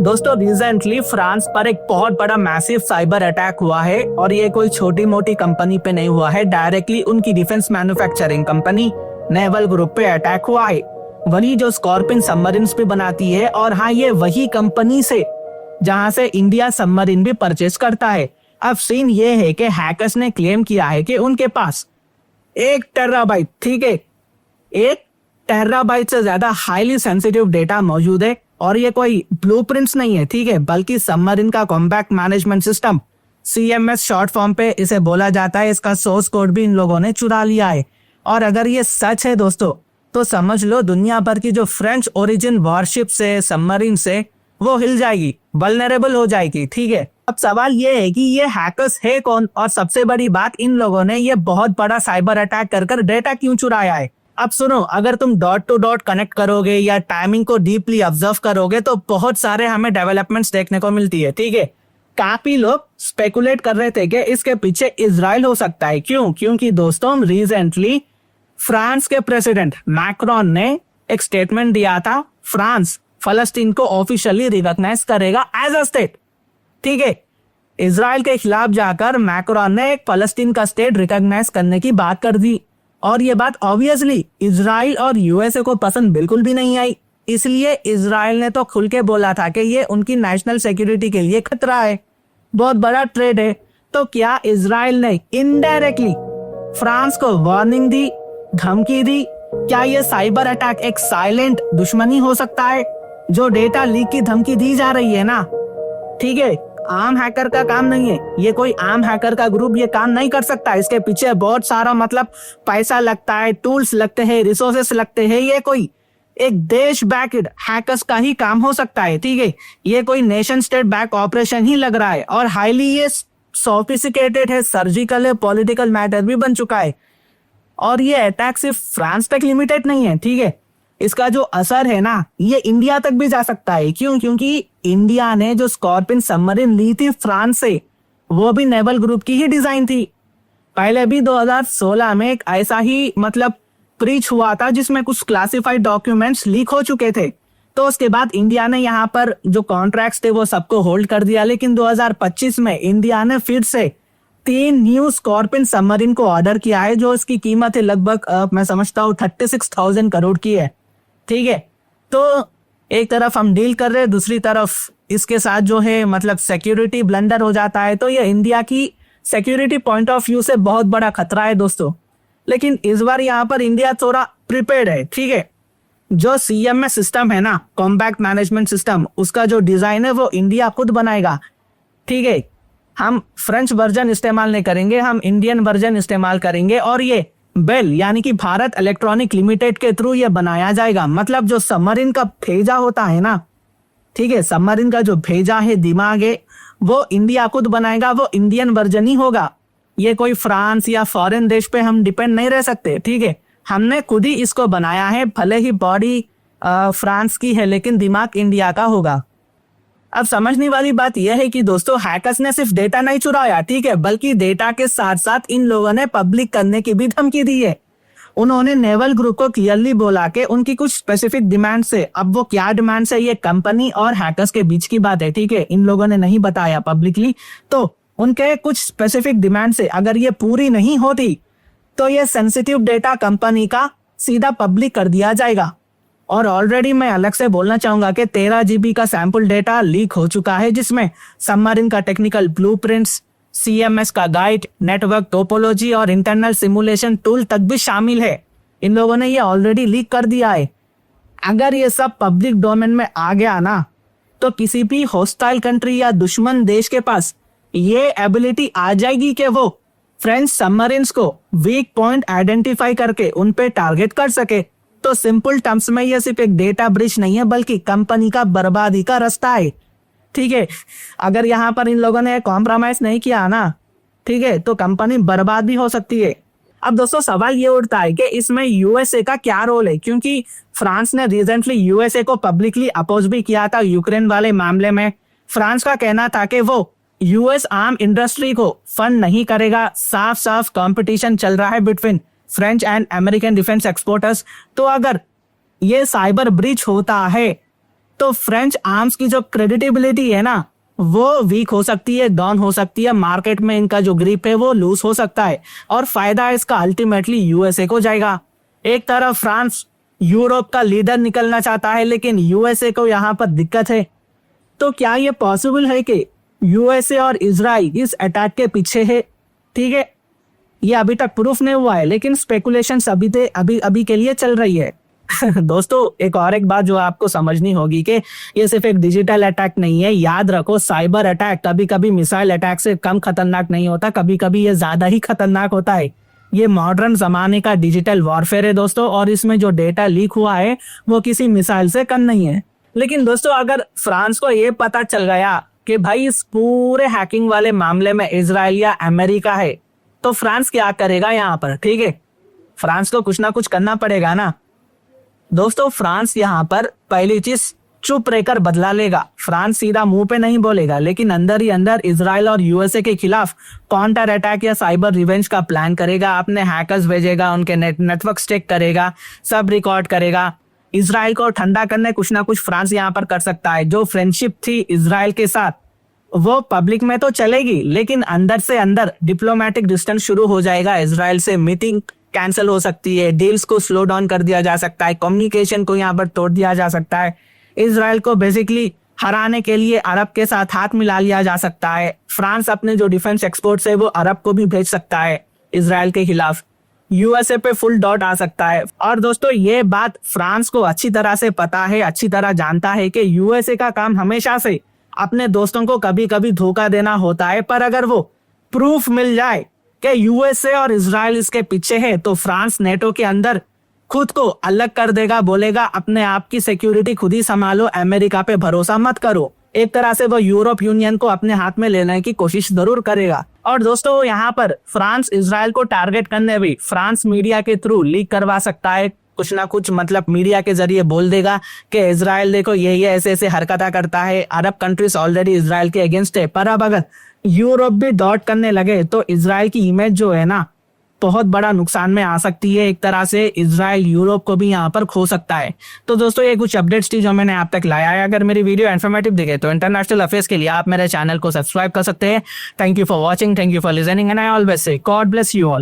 दोस्तों recently France पर एक बहुत बड़ा मैसिव साइबर अटैक हुआ है और ये कोई छोटी मोटी कंपनी पे नहीं हुआ है, डायरेक्टली उनकी defence manufacturing company naval group पे अटैक हुआ है, वही जो स्कॉर्पिन सबमरीन्स भी बनाती है। और हाँ, ये वही कंपनी से जहां से इंडिया सबमरीन भी परचेस करता है। अब सीन ये है कि हैकर्स ने क्लेम किया है कि उनके पास 1 टेराबाइट, ठीक है, 1 टेराबाइट से ज्यादा हाईली सेंसिटिव डेटा मौजूद है। और ये कोई ब्लूप्रिंट्स नहीं है, ठीक है, बल्कि सबमरीन का compact management system CMS short form पे इसे बोला जाता है। इसका सोर्स कोड भी इन लोगों ने चुरा लिया है। और अगर ये सच है दोस्तों, तो समझ लो दुनिया भर की जो फ्रेंच ओरिजिन वॉरशिप से सबमरीन से वो हिल जाएगी, वल्नरेबल हो जाएगी, ठीक है। अब सवाल ये है कि ये हैकर्स है कौन, और सबसे बड़ी बात, इन लोगों ने ये बहुत बड़ा साइबर अटैक कर डेटा क्यों चुराया है। अब सुनो, अगर तुम डॉट टू डॉट कनेक्ट करोगे या टाइमिंग को डीपली ऑब्जर्व करोगे तो बहुत सारे हमें डेवलपमेंट्स देखने को मिलती है, ठीक है। काफी लोग स्पेकुलेट कर रहे थे कि इसके पीछे इजराइल हो सकता है। क्यों? क्योंकि दोस्तों रिसेंटली फ्रांस के प्रेसिडेंट मैक्रोन ने एक स्टेटमेंट दिया था, फ्रांस फलस्तीन को ऑफिशियली रिकॉग्नाइज करेगा एज अ स्टेट, ठीक है। इजराइल के खिलाफ जाकर मैक्रोन ने एक फलस्तीन का स्टेट रिकॉग्नाइज करने की बात कर दी। और ये बात ऑब्वियसली इजराइल और यूएसए को पसंद बिल्कुल भी नहीं आई। इसलिए इजराइल ने तो खुल के बोला था कि ये उनकी नेशनल सिक्योरिटी के लिए खतरा है, बहुत बड़ा ट्रेड है। तो क्या इजराइल ने इनडायरेक्टली फ्रांस को वार्निंग दी, धमकी दी? क्या ये साइबर अटैक एक साइलेंट दुश्मनी हो सकता है? जो डेटा लीक की धमकी दी जा रही है ना, ठीक है, आम हैकर का काम नहीं है ये, कोई आम हैकर का ग्रुप ये काम नहीं कर सकता। इसके पीछे बहुत सारा पैसा लगता है, टूल्स लगते हैं, रिसोर्सेस लगते हैं। ये कोई एक देश बैक्ड हैकर्स का ही काम हो सकता है, ठीक है। ये कोई नेशन स्टेट बैक ऑपरेशन ही लग रहा है और हाईली ये सोफिस्टिकेटेड है, सर्जिकल है, पॉलिटिकल मैटर भी बन चुका है। और ये अटैक सिर्फ फ्रांस तक लिमिटेड नहीं है, ठीक है, इसका जो असर है ना, ये इंडिया तक भी जा सकता है। क्यों? क्योंकि इंडिया ने जो स्कॉर्पिन सबमरीन ली थी फ्रांस से, वो भी नेवल ग्रुप की ही डिजाइन थी। पहले भी 2016 में एक ऐसा ही ब्रीच हुआ था जिसमें कुछ क्लासिफाइड डॉक्यूमेंट्स लीक हो चुके थे। तो उसके बाद इंडिया ने यहाँ पर जो कॉन्ट्रैक्ट्स थे वो सबको होल्ड कर दिया। लेकिन 2025 में इंडिया ने फिर से 3 न्यू स्कॉर्पिन सबमरीन को ऑर्डर किया है, जो इसकी कीमत है लगभग मैं समझता हूँ 36,000 करोड़ की है, ठीक है। तो एक तरफ हम डील कर रहे हैं, दूसरी तरफ इसके साथ जो है सिक्योरिटी ब्लंडर हो जाता है। तो ये इंडिया की सिक्योरिटी पॉइंट ऑफ व्यू से बहुत बड़ा खतरा है दोस्तों। लेकिन इस बार यहाँ पर इंडिया थोड़ा प्रिपेयर्ड है, ठीक है। जो CMS सिस्टम है ना, कॉम्पैक्ट मैनेजमेंट सिस्टम, उसका जो डिजाइन है वो इंडिया खुद बनाएगा, ठीक है। हम फ्रेंच वर्जन इस्तेमाल नहीं करेंगे, हम इंडियन वर्जन इस्तेमाल करेंगे। और ये बेल यानी कि भारत इलेक्ट्रॉनिक लिमिटेड के थ्रू ये बनाया जाएगा। जो सबमरीन का भेजा होता है ना, ठीक है, सबमरीन का जो भेजा है दिमाग है, वो इंडिया खुद बनाएगा, वो इंडियन वर्जन ही होगा। ये कोई फ्रांस या फॉरेन देश पे हम डिपेंड नहीं रह सकते, ठीक है। हमने खुद ही इसको बनाया है, भले ही बॉडी फ्रांस की है लेकिन दिमाग इंडिया का होगा। अब समझने वाली बात यह है कि दोस्तों हैकर्स ने सिर्फ डेटा नहीं चुराया, ठीक है, बल्कि डेटा के साथ साथ इन लोगों ने पब्लिक करने की भी धमकी दी है। उन्होंने नेवल ग्रुप को क्लियरली बोला कि उनकी कुछ स्पेसिफिक डिमांड से, अब वो क्या डिमांड है ये कंपनी और हैकर्स के बीच की बात है, ठीक है, इन लोगों ने नहीं बताया पब्लिकली। तो उनके कुछ स्पेसिफिक डिमांड से अगर ये पूरी नहीं होती तो ये सेंसिटिव डेटा कंपनी का सीधा पब्लिक कर दिया जाएगा। और ऑलरेडी मैं अलग से बोलना चाहूंगा कि 13 GB का सैंपल डेटा लीक हो चुका है, जिसमें सबमरीन का टेक्निकल ब्लूप्रिंट्स, CMS का गाइड, नेटवर्क टोपोलॉजी और इंटरनल सिमुलेशन टूल तक भी शामिल है। इन लोगों ने ये ऑलरेडी लीक कर दिया है। अगर ये सब पब्लिक डोमेन में आ गया ना, तो किसी भी हॉस्टाइल कंट्री या दुश्मन देश के पास ये एबिलिटी आ जाएगी कि वो फ्रेंच सबमरीन्स को वीक पॉइंट आइडेंटिफाई करके उन पे टारगेट कर सके। तो सिंपल टर्म्स में ये सिर्फ एक डेटा ब्रीच नहीं है, बल्कि कंपनी का बर्बादी का रास्ता है, ठीक है। अगर यहाँ पर इन लोगों ने कॉम्प्रोमाइज नहीं किया ना, ठीक है, तो कंपनी बर्बाद भी हो सकती है। अब दोस्तों सवाल ये उठता है कि इसमें यूएसए का क्या रोल है, क्योंकि फ्रांस ने रिसेंटली यूएसए को पब्लिकली अपोज भी किया था यूक्रेन वाले मामले में। फ्रांस का कहना था कि वो यूएस आर्म इंडस्ट्री को फंड नहीं करेगा। साफ साफ कंपटीशन चल रहा है between French and American defence exporters. तो अगर ये साइबर ब्रीच होता है तो फ्रेंच आर्म्स की जो क्रेडिटेबिलिटी है ना वो वीक हो सकती है, डाउन हो सकती है, मार्केट में इनका जो ग्रिप है वो लूज हो सकता है और फायदा इसका अल्टीमेटली यूएसए को जाएगा। एक तरफ फ्रांस यूरोप का लीडर निकलना चाहता है लेकिन यूएसए को यहाँ पर दिक्कत है। तो क्या ये पॉसिबल है कि यूएसए और इजराइल इस अटैक के पीछे है? ठीक है, ये अभी तक प्रूफ नहीं हुआ है लेकिन स्पेकुलेशन अभी के लिए चल रही है। दोस्तों एक और एक बात जो आपको समझनी होगी कि ये सिर्फ एक डिजिटल अटैक नहीं है। याद रखो साइबर अटैक कभी कभी मिसाइल अटैक से कम खतरनाक नहीं होता, कभी कभी ये ज्यादा ही खतरनाक होता है। ये मॉडर्न जमाने का डिजिटल वॉरफेयर है दोस्तों, और इसमें जो डेटा लीक हुआ है वो किसी मिसाइल से कम नहीं है। लेकिन दोस्तों अगर फ्रांस को ये पता चल गया कि भाई इस पूरे हैकिंग वाले मामले में इजराइल या अमेरिका है तो फ्रांस क्या करेगा यहाँ पर? ठीक है, फ्रांस को कुछ ना कुछ करना पड़ेगा ना। दोस्तों फ्रांस यहाँ पर पहली चीज चुप रहकर बदला लेगा। फ्रांस सीधा मुंह पे नहीं बोलेगा लेकिन अंदर ही अंदर इजराइल और यूएसए के खिलाफ काउंटर अटैक या साइबर रिवेंज का प्लान करेगा। अपने हैकर्स भेजेगा, उनके नेटवर्क चेक करेगा, सब रिकॉर्ड करेगा। इजराइल को ठंडा करने कुछ ना कुछ फ्रांस यहाँ पर कर सकता है। जो फ्रेंडशिप थी इजराइल के साथ वो पब्लिक में तो चलेगी लेकिन अंदर से अंदर डिप्लोमेटिक डिस्टेंस शुरू हो जाएगा। इजराइल से मीटिंग कैंसिल हो सकती है, डील्स को स्लो डाउन कर दिया जा सकता है, कम्युनिकेशन को यहाँ पर तोड़ दिया जा सकता है। इजराइल को बेसिकली हराने के लिए अरब के साथ हाथ मिला लिया जा सकता है। फ्रांस अपने जो डिफेंस एक्सपोर्ट्स है वो अरब को भी भेज सकता है इजराइल के खिलाफ। यूएसए पे फुल डॉट आ सकता है। और दोस्तों ये बात फ्रांस को अच्छी तरह से पता है, अच्छी तरह जानता है कि यूएसए का काम हमेशा से अपने दोस्तों को कभी कभी धोखा देना होता है, पर अगर वो प्रूफ मिल जाए कि यूएसए और इजराइल इसके पीछे है तो फ्रांस नेटो के अंदर खुद को अलग कर देगा, बोलेगा अपने आप की सिक्योरिटी खुद ही संभालो, अमेरिका पे भरोसा मत करो। एक तरह से वो यूरोप यूनियन को अपने हाथ में लेने की कोशिश जरूर करेगा। और दोस्तों यहाँ पर फ्रांस इजराइल को टारगेट करने भी फ्रांस मीडिया के थ्रू लीक करवा सकता है कुछ ना कुछ, मतलब मीडिया के जरिए बोल देगा कि इजराइल देखो ये ऐसे ऐसे हरकत करता है, अरब कंट्रीज ऑलरेडी इजराइल के अगेंस्ट है। पर अब अगर यूरोप भी डॉट करने लगे तो इजराइल की इमेज जो है ना बहुत बड़ा नुकसान में आ सकती है। एक तरह से इजराइल यूरोप को भी यहाँ पर खो सकता है। तो दोस्तों ये कुछ अपडेट्स थी जो मैंने आप तक लाया है। अगर मेरी वीडियो इन्फॉर्मेटिव दिखे तो इंटरनेशनल अफेयर्स के लिए आप मेरे चैनल को सब्सक्राइब कर सकते हैं। Thank you for watching, thank you for listening and I always say God bless you all.